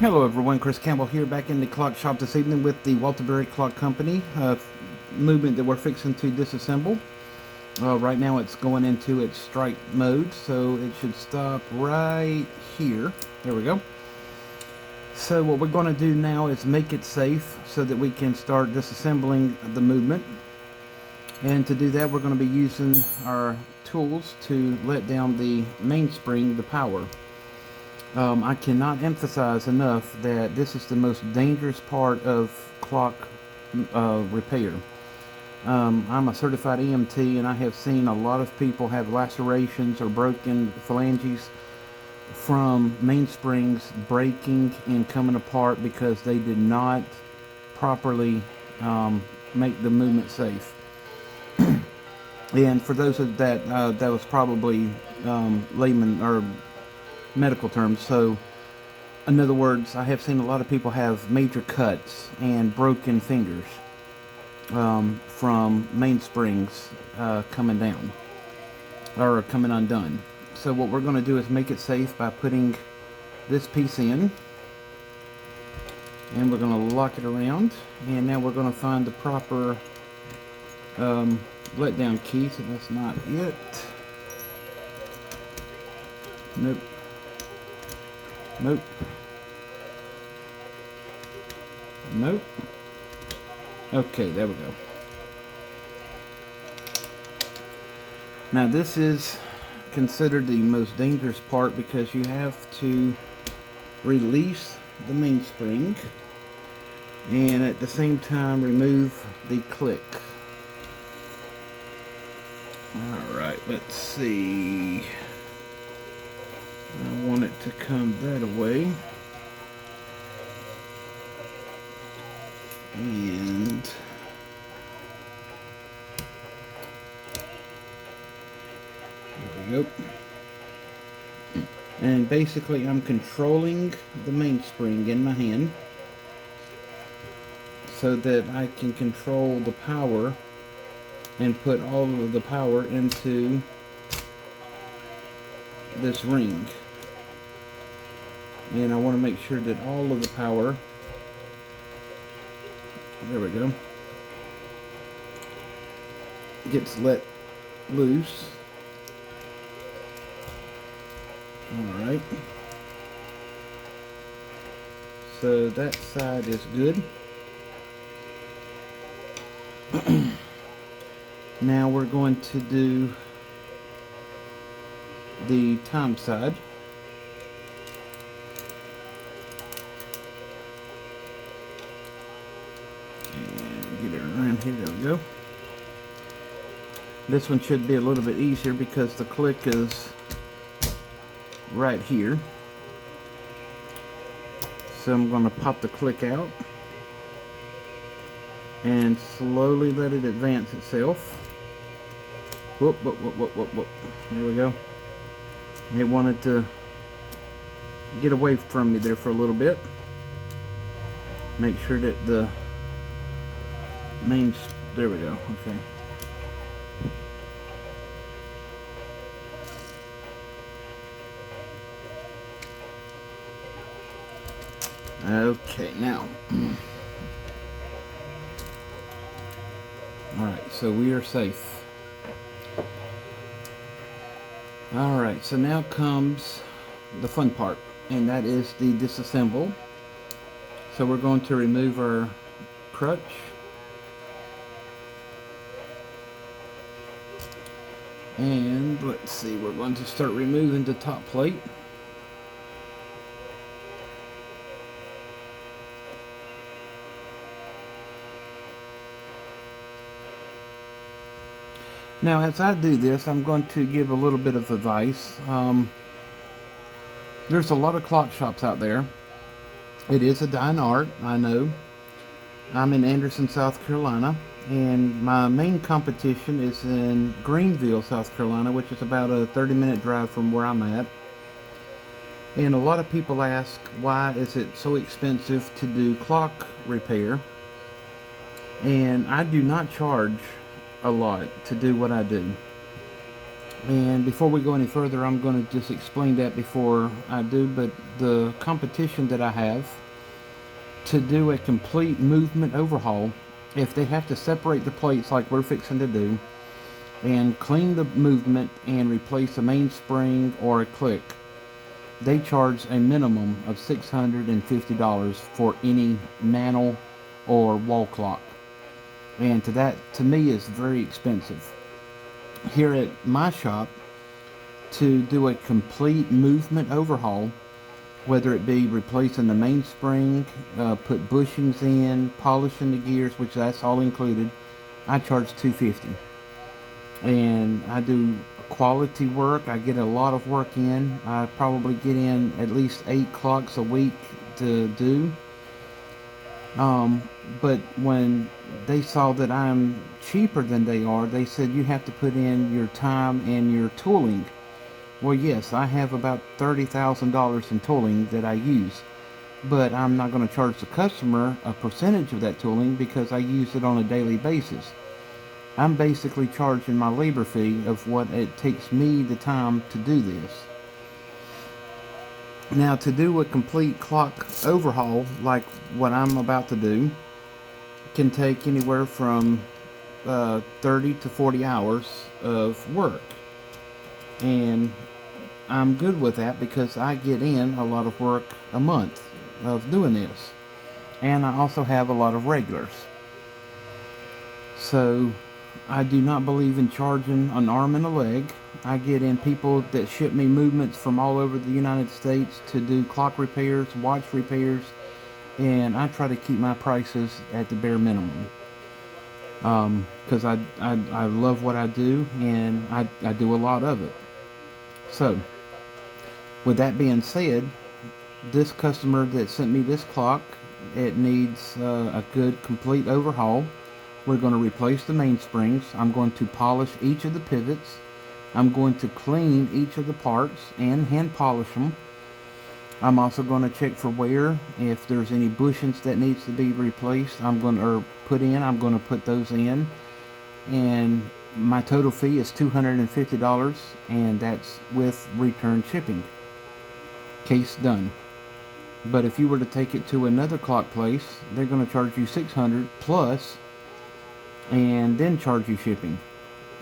Hello everyone, Chris Campbell here back in the clock shop this evening with the walterbery Clock Company movement that we're fixing to disassemble. Right now it's going into its strike mode, so it should stop right here. There we go. So what we're going to do now is make it safe so that we can start disassembling the movement. And to do that we're going to be using our tools to let down the mainspring, the power. I cannot emphasize enough that this is the most dangerous part of clock repair. I'm a certified EMT and I have seen a lot of people have lacerations or broken phalanges from mainsprings breaking and coming apart because they did not properly make the movement safe. And for those of that was probably layman or medical terms. So in other words, I have seen a lot of people have major cuts and broken fingers from mainsprings coming down or coming undone. So what we're going to do is make it safe by putting this piece in, and we're going to lock it around, and now we're going to find the proper letdown key. So that's not it. Nope. Nope. Nope. Okay, there we go. Now this is considered the most dangerous part because you have to release the mainspring and at the same time remove the click. Alright, let's see. I want it to come that way. And there we go. And basically I'm controlling the mainspring in my hand so that I can control the power and put all of the power into this ring. And I want to make sure that all of the power, there we go, gets let loose. Alright, so that side is good. Now we're going to do the time side. And get it around here, there we go. This one should be a little bit easier because the click is right here. So I'm going to pop the click out and slowly let it advance itself. Whoop, whoop, whoop, whoop, whoop, whoop. There we go. It wanted to get away from me there for a little bit. Make sure that the main, there we go, okay. Okay, now. Alright, so we are safe. Alright, so now comes the fun part, and that is the disassemble. So we're going to remove our crutch. And let's see, we're going to start removing the top plate. Now as I do this, I'm going to give a little bit of advice. There's a lot of clock shops out there. It is a dying art, I know. I'm in Anderson, South Carolina, and my main competition is in Greenville, South Carolina, which is about a 30-minute drive from where I'm at. And a lot of people ask, why is it so expensive to do clock repair? And I do not charge a lot to do what I do. And before we go any further, I'm going to just explain that before I do. But the competition that I have to do a complete movement overhaul, if they have to separate the plates like we're fixing to do, and clean the movement and replace a mainspring or a click, they charge a minimum of $650 for any mantle or wall clock. And that to me is very expensive. Here at my shop, to do a complete movement overhaul, whether it be replacing the mainspring, put bushings in, polishing the gears, which that's all included, I charge $250. And I do quality work. I get a lot of work in. I probably get in at least 8 clocks a week to do. But when they saw that I'm cheaper than they are, they said you have to put in your time and your tooling. Well, yes, I have about $30,000 in tooling that I use, but I'm not going to charge the customer a percentage of that tooling because I use it on a daily basis. I'm basically charging my labor fee of what it takes me the time to do this. Now, to do a complete clock overhaul like what I'm about to do can take anywhere from 30 to 40 hours of work. And I'm good with that because I get in a lot of work a month of doing this. And I also have a lot of regulars. So I do not believe in charging an arm and a leg. I get in people that ship me movements from all over the United States to do clock repairs, watch repairs, and I try to keep my prices at the bare minimum. Because I love what I do, and I do a lot of it. So, with that being said, this customer that sent me this clock, it needs a good complete overhaul. We're going to replace the mainsprings. I'm going to polish each of the pivots. I'm going to clean each of the parts and hand polish them. I'm also going to check for wear. If there's any bushings that needs to be replaced, I'm going to put those in. And my total fee is $250, and that's with return shipping. Case done. But if you were to take it to another clock place, they're going to charge you $600 plus, and then charge you shipping.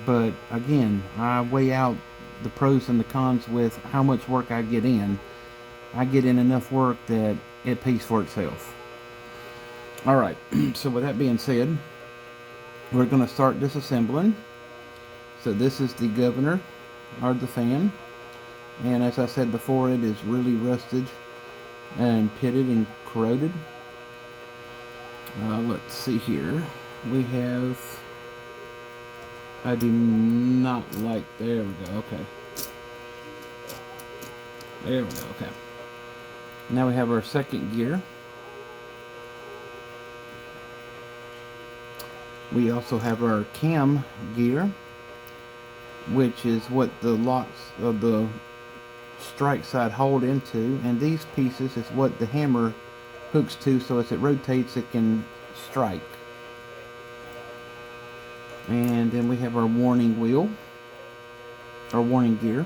But again, I weigh out the pros and the cons with how much work I get in. I get in enough work that it pays for itself. Alright, so with that being said, we're going to start disassembling. So this is the governor, or the fan. And as I said before, it is really rusted and pitted and corroded. Let's see here. We have... I do not like... There we go, okay. There we go, okay. Now we have our second gear. We also have our cam gear, which is what the locks of the strike side hold into, and these pieces is what the hammer hooks to, so as it rotates it can strike. And then we have our warning wheel, our warning gear.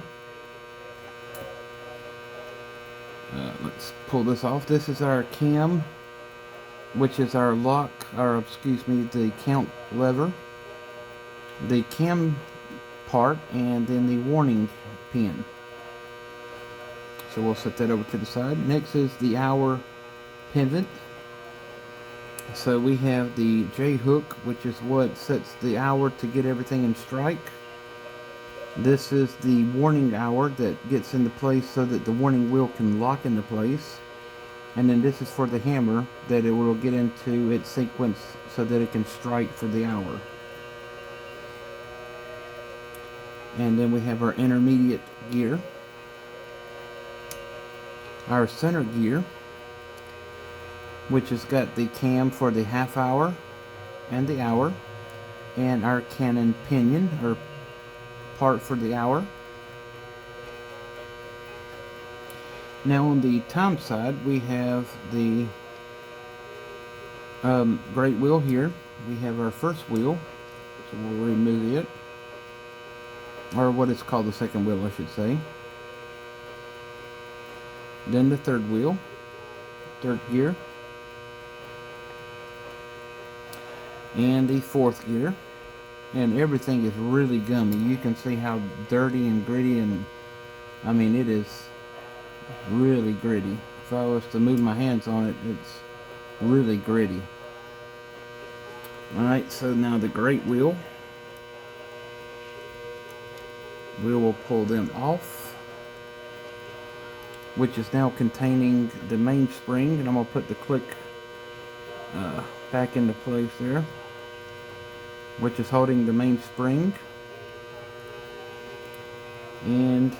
Let's pull this off. This is our cam, which is our lock, or excuse me, the count lever, the cam part, and then the warning pin. So we'll set that over to the side. Next is the hour pivot. So we have the J hook, which is what sets the hour to get everything in strike. This is the warning hour that gets into place so that the warning wheel can lock into place. And then this is for the hammer, that it will get into its sequence so that it can strike for the hour. And then we have our intermediate gear, our center gear, which has got the cam for the half hour and the hour, and our cannon pinion, or part for the hour. Now on the time side, we have the great wheel here. We have our first wheel, so we'll remove it. or what is called the second wheel, I should say. Then the third wheel, third gear, and the fourth gear. And everything is really gummy. You can see how dirty and gritty, and I mean, it is really gritty. If I was to move my hands on it, it's really gritty. Alright, so now the great wheel. We will pull them off, which is now containing the mainspring, and I'm going to put the click back into place there, which is holding the mainspring. And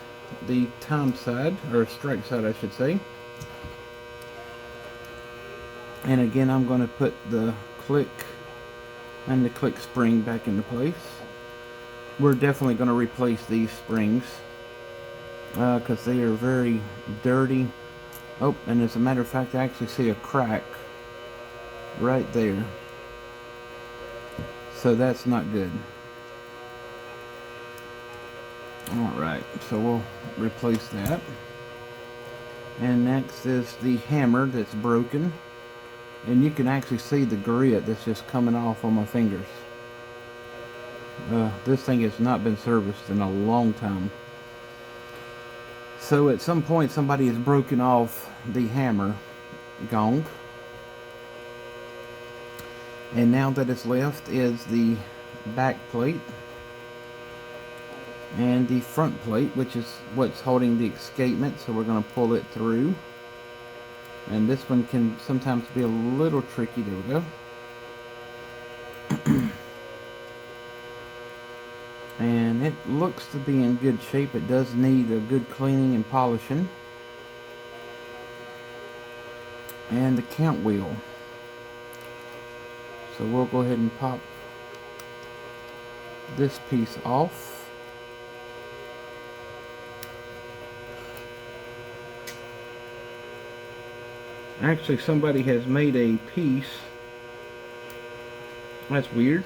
the time side, or strike side I should say. And again, I'm going to put the click and the click spring back into place. We're definitely going to replace these springs because they are very dirty. Oh, and as a matter of fact, I actually see a crack right there. So that's not good. Alright, so we'll replace that. And next is the hammer that's broken. And you can actually see the grit that's just coming off on my fingers. This thing has not been serviced in a long time. So at some point somebody has broken off the hammer gong. And now that it's left is the back plate and the front plate, which is what's holding the escapement. So we're going to pull it through. And this one can sometimes be a little tricky. There we go. And it looks to be in good shape. It does need a good cleaning and polishing. And the count wheel. So we'll go ahead and pop this piece off. Actually, somebody has made a piece. That's weird.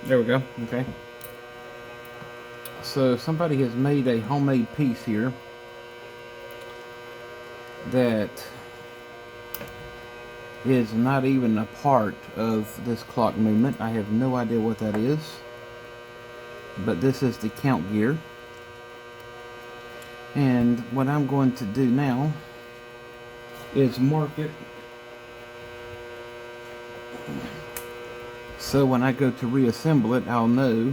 There we go. Okay. So somebody has made a homemade piece here that is not even a part of this clock movement. I have no idea what that is. But this is the count gear. And what I'm going to do now is mark it. So when I go to reassemble it, I'll know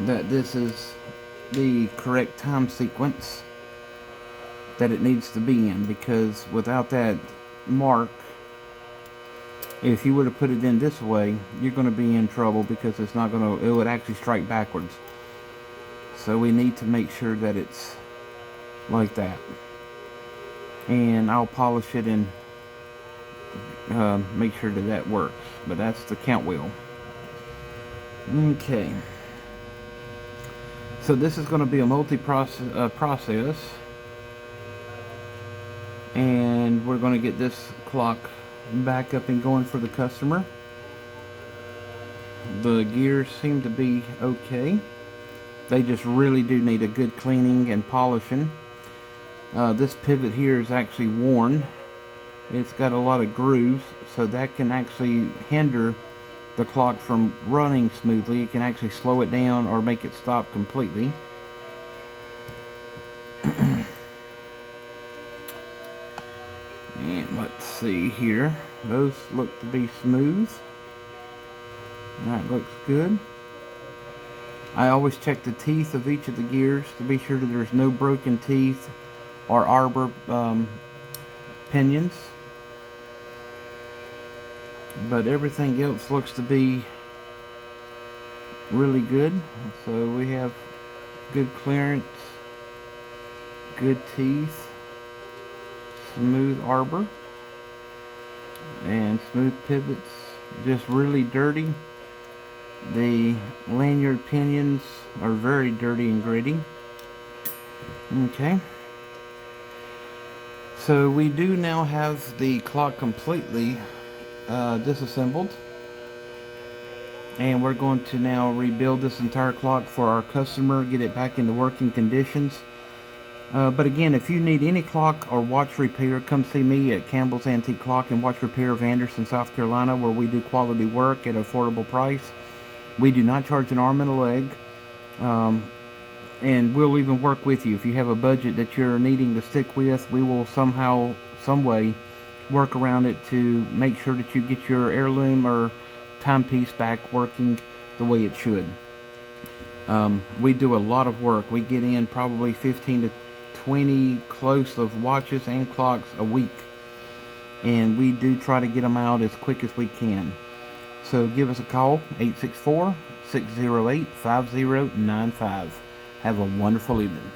that this is the correct time sequence that it needs to be in, because without that mark, if you were to put it in this way, you're going to be in trouble, because it's not going to, it would actually strike backwards. So we need to make sure that it's like that. And I'll polish it and make sure that that works. But that's the count wheel. Okay. So this is going to be a multi-process process. And we're going to get this clock back up and going for the customer. The gears seem to be okay. They just really do need a good cleaning and polishing. This pivot here is actually worn. It's got a lot of grooves, so that can actually hinder the clock from running smoothly. It can actually slow it down or make it stop completely. And let's see here. Those look to be smooth. That looks good. I always check the teeth of each of the gears to be sure that there's no broken teeth or arbor pinions. But everything else looks to be really good. So we have good clearance, good teeth, smooth arbor, and smooth pivots. Just really dirty. The lanyard pinions are very dirty and gritty. Okay. So we do now have the clock completely disassembled. and we're going to now rebuild this entire clock for our customer, get it back into working conditions. But again, if you need any clock or watch repair, come see me at Campbell's Antique Clock and Watch Repair of Anderson, South Carolina, where we do quality work at an affordable price. We do not charge an arm and a leg, and we'll even work with you. If you have a budget that you're needing to stick with, we will somehow, some way, work around it to make sure that you get your heirloom or timepiece back working the way it should. We do a lot of work. We get in probably 15 to 20 close of watches and clocks a week, and we do try to get them out as quick as we can. So give us a call, 864-608-5095. Have a wonderful evening.